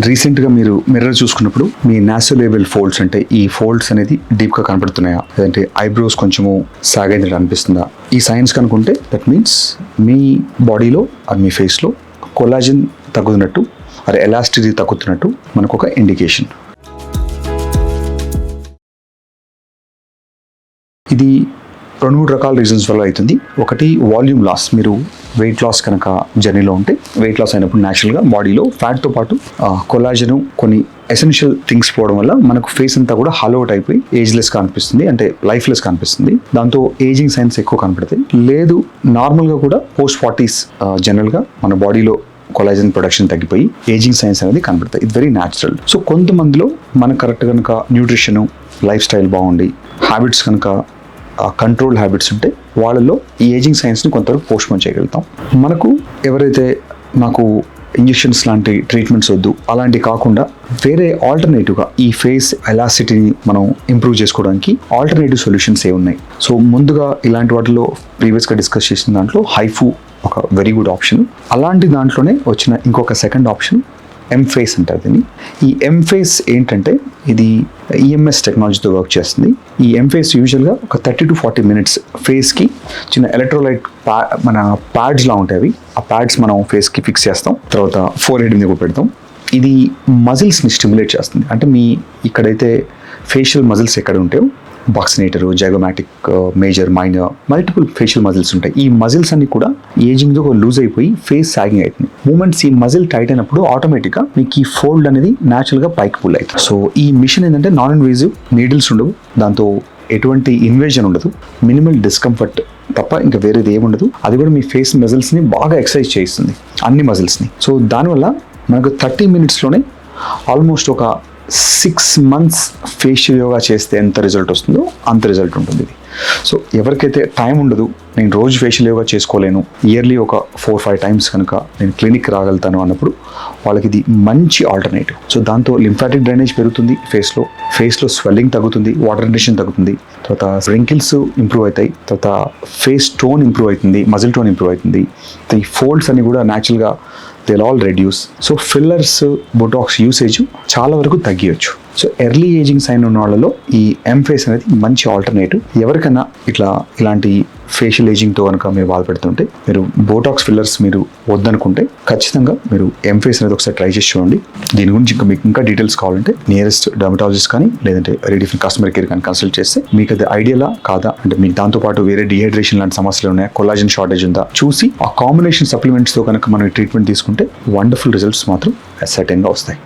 రీసెంట్గా మీరు మిర్రర్ చూసుకున్నప్పుడు మీ నాసోలేబుల్ ఫోల్డ్స్ అంటే ఈ ఫోల్డ్స్ అనేది డీప్గా కనపడుతున్నాయా, లేదంటే ఐబ్రోస్ కొంచెము సాగైనట్టు అనిపిస్తుందా? ఈ సైన్స్ కనుకుంటే దట్ మీన్స్ మీ బాడీలో ఆర్ మీ ఫేస్లో కొలాజన్ తగ్గుతున్నట్టు ఆర్ ఎలాస్టిసిటీ తగ్గుతున్నట్టు మనకు ఒక ఇండికేషన్. ఇది 2-3 రకాల రీజన్స్ వల్ల అవుతుంది. ఒకటి వాల్యూమ్ లాస్. మీరు వెయిట్ లాస్ కనుక జర్నీలో ఉంటే వెయిట్ లాస్ అయినప్పుడు న్యాచురల్గా బాడీలో ఫ్యాట్తో పాటు కొలాజను కొన్ని ఎసెన్షియల్ థింగ్స్ పోవడం వల్ల మనకు ఫేస్ అంతా కూడా హాలో అవుట్ అయిపోయి ఏజ్లెస్గా అనిపిస్తుంది, అంటే లైఫ్లెస్గా అనిపిస్తుంది. దాంతో ఏజింగ్ సైన్స్ ఎక్కువ కనపడతాయి. లేదు నార్మల్గా కూడా పోస్ట్ 40s జనరల్గా మన బాడీలో కొలాజన్ ప్రొడక్షన్ తగ్గిపోయి ఏజింగ్ సైన్స్ అనేది కనపడతాయి. ఇది వెరీ న్యాచురల్. సో కొంతమందిలో మనకు కరెక్ట్ కనుక న్యూట్రిషన్, లైఫ్ స్టైల్ బాగుండి హ్యాబిట్స్ కనుక కంట్రోల్ హ్యాబిట్స్ ఉంటే వాళ్ళలో ఈ ఏజింగ్ సైన్స్ని కొంతవరకు పోస్ట్పోన్ చేయగలుగుతాం. మనకు ఎవరైతే నాకు ఇంజెక్షన్స్ లాంటి ట్రీట్మెంట్స్ వద్దు అలాంటివి కాకుండా వేరే ఆల్టర్నేటివ్గా ఈ ఫేస్ ఎలాసిటీని మనం ఇంప్రూవ్ చేసుకోవడానికి ఆల్టర్నేటివ్ సొల్యూషన్స్ ఏ ఉన్నాయి? సో ముందుగా ఇలాంటి వాటిలో ప్రీవియస్గా డిస్కస్ చేసిన దాంట్లో హైఫూ ఒక వెరీ గుడ్ ఆప్షన్. అలాంటి దాంట్లోనే వచ్చిన ఇంకొక సెకండ్ ఆప్షన్ ఎంఫేస్ అంటారు దీన్ని. ఈ ఎంఫేస్ ఏంటంటే ఇది ఈఎంఎస్ టెక్నాలజీతో వర్క్ చేస్తుంది. ఈ ఎంఫేస్ యూజువల్గా ఒక 30 to 40 minutes ఫేస్కి చిన్న ఎలక్ట్రోలైట్ మన ప్యాడ్స్లా ఉంటాయి. అవి ఆ ప్యాడ్స్ మనం ఫేస్కి ఫిక్స్ చేస్తాం, తర్వాత ఫోర్ హెడ్ మీద పెడతాం. ఇది మజిల్స్ని స్టిమ్యులేట్ చేస్తుంది. అంటే మీ ఇక్కడైతే ఫేషియల్ మజిల్స్ ఎక్కడ ఉంటాయో buccinator, zygomatic, major, minor, multiple facial muscles ఉంటాయి. ఈ మజిల్స్ అన్ని కూడా ఏజింగ్తో లూజ్ అయిపోయి ఫేస్ సాగింగ్ అవుతుంది. మూమెంట్స్ ఈ మజిల్ టైట్ అయినప్పుడు ఆటోమేటిక్గా మీకు ఈ ఫోల్డ్ అనేది న్యాచురల్గా పైకి పుల్ అవుతుంది. సో ఈ మిషన్ ఏంటంటే నాన్ ఇన్వేజివ్, నీడిల్స్ ఉండవు, దాంతో ఎటువంటి ఇన్వేజన్ ఉండదు, మినిమల్ డిస్కంఫర్ట్ తప్ప ఇంకా వేరేది ఏముండదు. అది కూడా మీ ఫేస్ మజిల్స్ని బాగా ఎక్సర్సైజ్ చేయిస్తుంది, అన్ని మజిల్స్ని. సో దానివల్ల మనకు 30 minutesలోనే ఆల్మోస్ట్ ఒక 6 months ఫేషియల్ యోగా చేస్తే ఎంత రిజల్ట్ వస్తుందో అంత రిజల్ట్ ఉంటుంది ఇది. సో ఎవరికైతే టైం ఉండదు, నేను రోజు ఫేషియల్ యోగా చేసుకోలేను, ఇయర్లీ ఒక 4-5 times కనుక నేను క్లినిక్ రాగలుగుతాను అన్నప్పుడు వాళ్ళకి ఇది మంచి ఆల్టర్నేటివ్. సో దాంతో లింఫాటిక్ డ్రైనేజ్ పెరుగుతుంది, ఫేస్లో స్వెల్లింగ్ తగ్గుతుంది, వాటర్ రిటెన్షన్ తగ్గుతుంది, తర్వాత రింకిల్స్ ఇంప్రూవ్ అవుతాయి, తర్వాత ఫేస్ టోన్ ఇంప్రూవ్ అవుతుంది, మజిల్ టోన్ ఇంప్రూవ్ అవుతుంది. ఈ ఫోల్డ్స్ అన్ని కూడా న్యాచురల్గా they'll all reduce. So fillers, Botox usage చాలా వరకు తగ్గియచ్చు. సో ఎర్లీ ఏజింగ్ సైన్ ఉన్న వాళ్ళలో ఈ ఎంఫేస్ అనేది మంచి ఆల్టర్నేటివ్. ఎవరికైనా ఇలాంటి ఫేషియల్ ఏజింగ్తో కనుక మీరు బాధపడుతుంటే, మీరు బోటాక్స్ ఫిల్లర్స్ మీరు వద్దనుకుంటే ఖచ్చితంగా మీరు ఎంఫేస్ అనేది ఒకసారి ట్రై చేసి చూడండి. దీని గురించి మీకు ఇంకా డీటెయిల్స్ కావాలంటే నియరెస్ట్ డర్మటాలజిస్ట్ కానీ లేదంటే డిఫరెంట్ కస్టమర్ కేర్ కానీ కన్సల్ట్ చేస్తే మీకు అది ఐడియాలా కాదా, అంటే మీకు దాంతోపాటు వేరే డిహైడ్రేషన్ లాంటి సమస్యలు ఉన్నాయా, కొలాజన్ షార్టేజ్ ఉందా చూసి ఆ కాంబినేషన్ సప్లిమెంట్స్తో కనుక మనం ట్రీట్మెంట్ తీసుకుంటే వండర్ఫుల్ రిజల్ట్స్ మాత్రం సర్టెన్గా వస్తాయి.